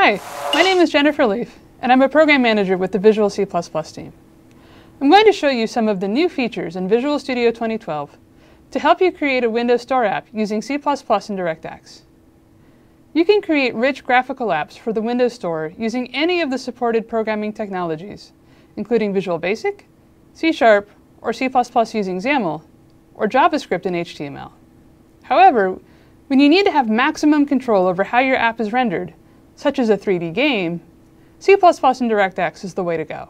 Hi, my name is Jennifer Leaf, and I'm a program manager with the Visual C++ team. I'm going to show you some of the new features in Visual Studio 2012 to help you create a Windows Store app using C++ and DirectX. You can create rich graphical apps for the Windows Store using any of the supported programming technologies, including Visual Basic, C# or C++ using XAML, or JavaScript and HTML. However, when you need to have maximum control over how your app is rendered, such as a 3D game, C++ and DirectX is the way to go.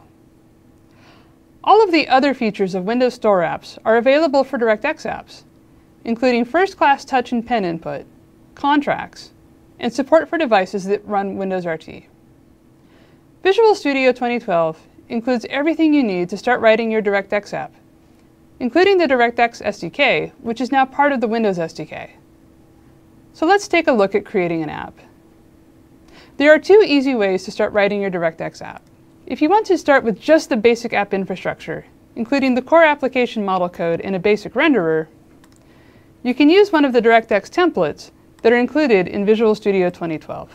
All of the other features of Windows Store apps are available for DirectX apps, including first-class touch and pen input, contracts, and support for devices that run Windows RT. Visual Studio 2012 includes everything you need to start writing your DirectX app, including the DirectX SDK, which is now part of the Windows SDK. So let's take a look at creating an app. There are two easy ways to start writing your DirectX app. If you want to start with just the basic app infrastructure, including the core application model code and a basic renderer, you can use one of the DirectX templates that are included in Visual Studio 2012.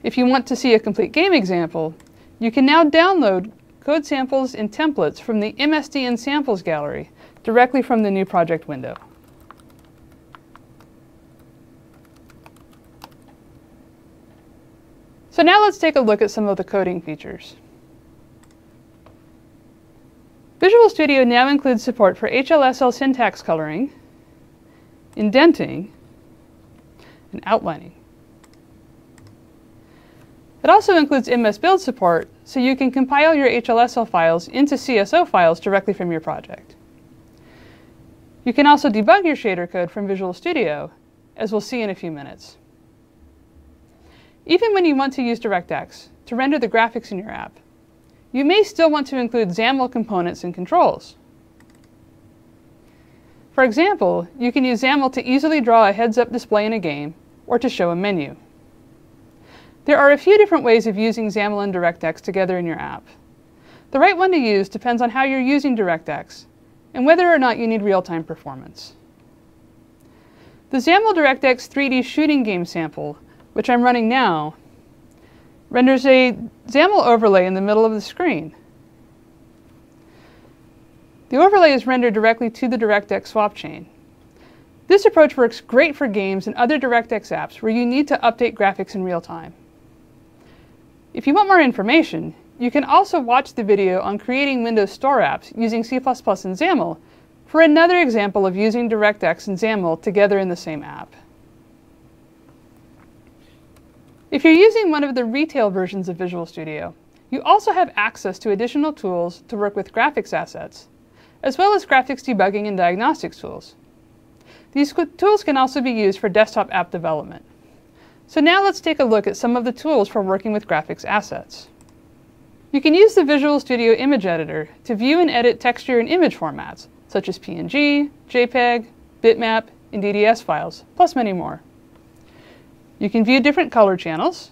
If you want to see a complete game example, you can now download code samples and templates from the MSD and Samples gallery directly from the new project window. So now let's take a look at some of the coding features. Visual Studio now includes support for HLSL syntax coloring, indenting, and outlining. It also includes MS-Build support, so you can compile your HLSL files into CSO files directly from your project. You can also debug your shader code from Visual Studio, as we'll see in a few minutes. Even when you want to use DirectX to render the graphics in your app, you may still want to include XAML components and controls. For example, you can use XAML to easily draw a heads-up display in a game or to show a menu. There are a few different ways of using XAML and DirectX together in your app. The right one to use depends on how you're using DirectX and whether or not you need real-time performance. The XAML DirectX 3D shooting game sample, which I'm running now, renders a XAML overlay in the middle of the screen. The overlay is rendered directly to the DirectX swap chain. This approach works great for games and other DirectX apps where you need to update graphics in real time. If you want more information, you can also watch the video on creating Windows Store apps using C++ and XAML for another example of using DirectX and XAML together in the same app. If you're using one of the retail versions of Visual Studio, you also have access to additional tools to work with graphics assets, as well as graphics debugging and diagnostics tools. These tools can also be used for desktop app development. So now let's take a look at some of the tools for working with graphics assets. You can use the Visual Studio Image Editor to view and edit texture and image formats, such as PNG, JPEG, bitmap, and DDS files, plus many more. You can view different color channels,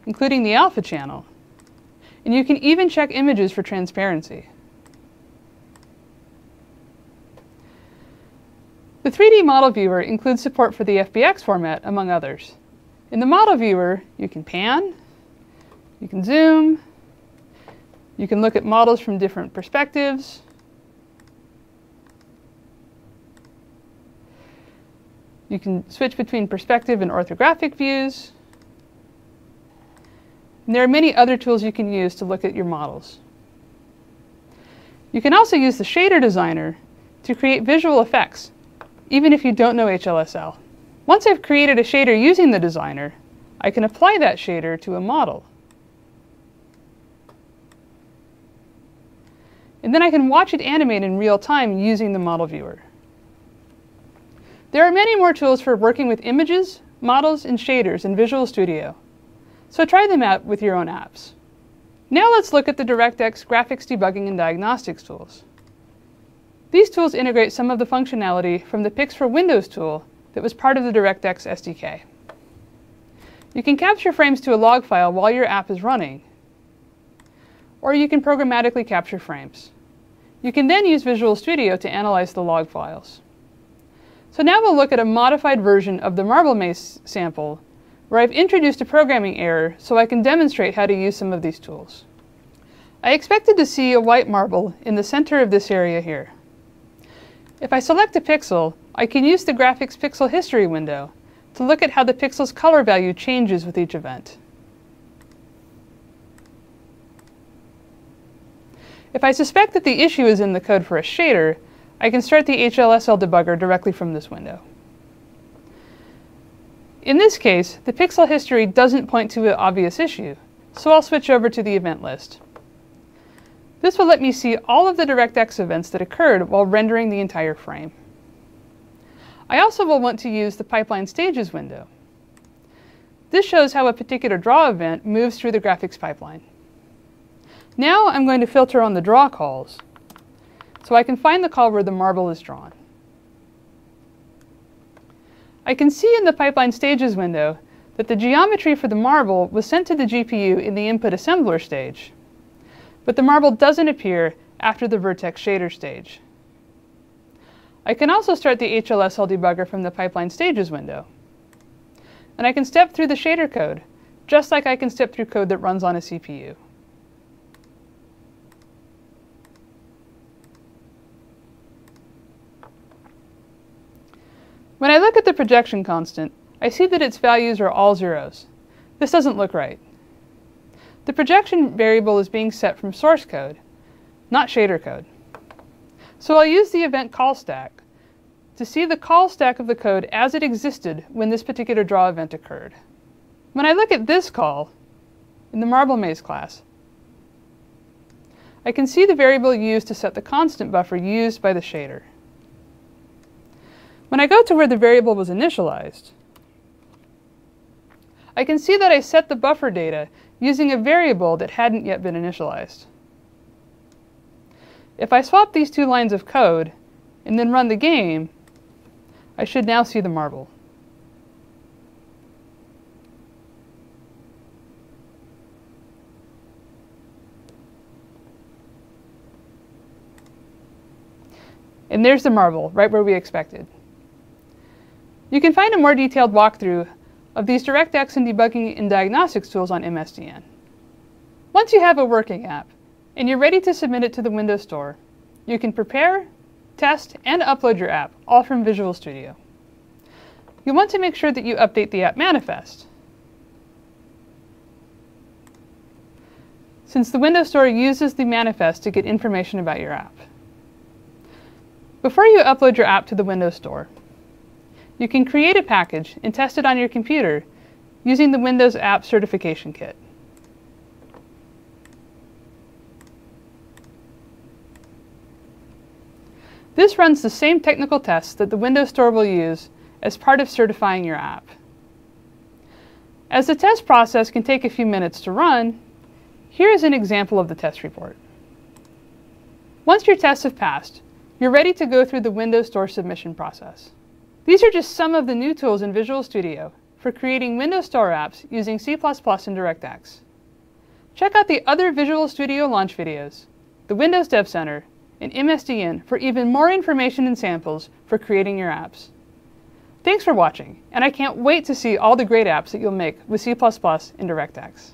including the alpha channel, and you can even check images for transparency. The 3D Model Viewer includes support for the FBX format, among others. In the Model Viewer, you can pan, you can zoom, you can look at models from different perspectives, you can switch between perspective and orthographic views. And there are many other tools you can use to look at your models. You can also use the Shader Designer to create visual effects, even if you don't know HLSL. Once I've created a shader using the designer, I can apply that shader to a model. And then I can watch it animate in real time using the Model Viewer. There are many more tools for working with images, models, and shaders in Visual Studio, so try them out with your own apps. Now let's look at the DirectX graphics debugging and diagnostics tools. These tools integrate some of the functionality from the Pix for Windows tool that was part of the DirectX SDK. You can capture frames to a log file while your app is running, or you can programmatically capture frames. You can then use Visual Studio to analyze the log files. So now we'll look at a modified version of the Marble Maze sample where I've introduced a programming error so I can demonstrate how to use some of these tools. I expected to see a white marble in the center of this area here. If I select a pixel, I can use the graphics pixel history window to look at how the pixel's color value changes with each event. If I suspect that the issue is in the code for a shader, I can start the HLSL debugger directly from this window. In this case, the pixel history doesn't point to an obvious issue, so I'll switch over to the event list. This will let me see all of the DirectX events that occurred while rendering the entire frame. I also will want to use the pipeline stages window. This shows how a particular draw event moves through the graphics pipeline. Now I'm going to filter on the draw calls, so I can find the call where the marble is drawn. I can see in the pipeline stages window that the geometry for the marble was sent to the GPU in the input assembler stage, but the marble doesn't appear after the vertex shader stage. I can also start the HLSL debugger from the pipeline stages window, and I can step through the shader code, just like I can step through code that runs on a CPU. When I look at the projection constant, I see that its values are all zeros. This doesn't look right. The projection variable is being set from source code, not shader code. So I'll use the event call stack to see the call stack of the code as it existed when this particular draw event occurred. When I look at this call in the marble maze class, I can see the variable used to set the constant buffer used by the shader. When I go to where the variable was initialized, I can see that I set the buffer data using a variable that hadn't yet been initialized. If I swap these two lines of code and then run the game, I should now see the marble. And there's the marble, right where we expected. You can find a more detailed walkthrough of these DirectX and Debugging and Diagnostics tools on MSDN. Once you have a working app, and you're ready to submit it to the Windows Store, you can prepare, test, and upload your app, all from Visual Studio. You'll want to make sure that you update the app manifest, since the Windows Store uses the manifest to get information about your app. Before you upload your app to the Windows Store, you can create a package and test it on your computer using the Windows App Certification Kit. This runs the same technical tests that the Windows Store will use as part of certifying your app. As the test process can take a few minutes to run, here is an example of the test report. Once your tests have passed, you're ready to go through the Windows Store submission process. These are just some of the new tools in Visual Studio for creating Windows Store apps using C++ and DirectX. Check out the other Visual Studio launch videos, the Windows Dev Center, and MSDN for even more information and samples for creating your apps. Thanks for watching, and I can't wait to see all the great apps that you'll make with C++ and DirectX.